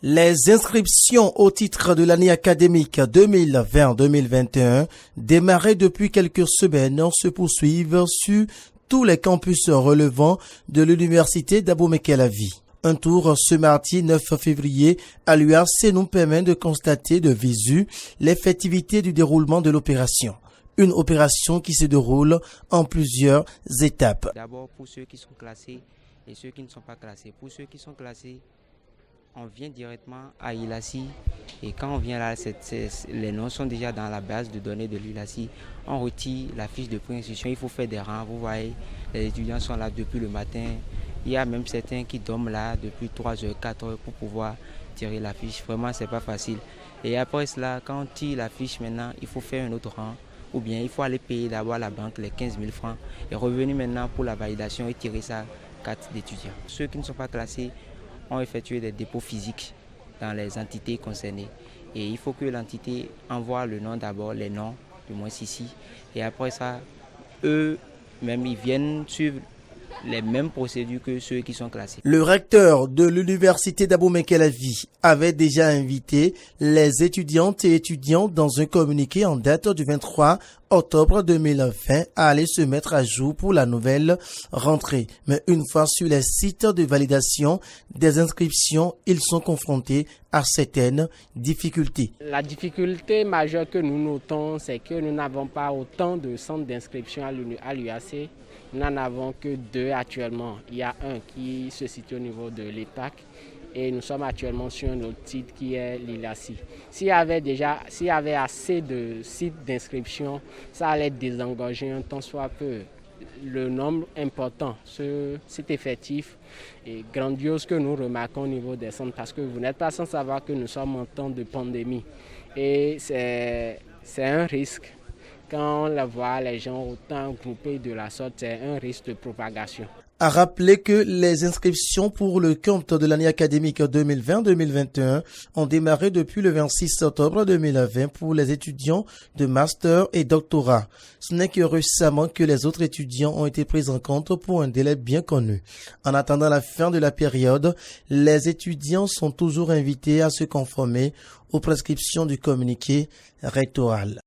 Les inscriptions au titre de l'année académique 2020-2021, démarrées depuis quelques semaines, se poursuivent sur tous les campus relevant de l'université d'Abomey-Calavi. Un tour ce mardi 9 février à l'UAC nous permet de constater de visu l'effectivité du déroulement de l'opération. Une opération qui se déroule en plusieurs étapes. D'abord pour ceux qui sont classés et ceux qui ne sont pas classés. Pour ceux qui sont classés, on vient directement à ILACI et quand on vient là, les noms sont déjà dans la base de données de l'ILACI. On retire la fiche de préinscription, il faut faire des rangs. Vous voyez, les étudiants sont là depuis le matin. Il y a même certains qui dorment là depuis 3 heures, 4 heures pour pouvoir tirer la fiche. Vraiment, c'est pas facile. Et après cela, quand on tire la fiche maintenant, il faut faire un autre rang. Ou bien il faut aller payer d'abord à la banque les 15 000 francs et revenir maintenant pour la validation et tirer sa carte d'étudiant. Ceux qui ne sont pas classés ont effectué des dépôts physiques dans les entités concernées. Et il faut que l'entité envoie le nom d'abord, les noms, du moins ici. Et après ça, eux-mêmes, ils viennent suivre les mêmes procédures que ceux qui sont classés. Le recteur de l'université d'Abomey-Calavi avait déjà invité les étudiantes et étudiants dans un communiqué en date du 23 octobre 2020 à aller se mettre à jour pour la nouvelle rentrée. Mais une fois sur les sites de validation des inscriptions, ils sont confrontés à certaines difficultés. La difficulté majeure que nous notons, c'est que nous n'avons pas autant de centres d'inscription à l'UAC. Nous n'en avons que 2 actuellement. Il y a un qui se situe au niveau de l'EPAC et nous sommes actuellement sur un autre site qui est l'ILACI. S'il y avait assez de sites d'inscription, ça allait désengorger un tant soit peu. Le nombre important, ce site effectif et grandiose que nous remarquons au niveau des centres, parce que vous n'êtes pas sans savoir que nous sommes en temps de pandémie et c'est un risque. Quand on voit les gens autant groupés de la sorte, c'est un risque de propagation. A rappeler que les inscriptions pour le compte de l'année académique 2020-2021 ont démarré depuis le 26 octobre 2020 pour les étudiants de master et doctorat. Ce n'est que récemment que les autres étudiants ont été pris en compte pour un délai bien connu. En attendant la fin de la période, les étudiants sont toujours invités à se conformer aux prescriptions du communiqué rectoral.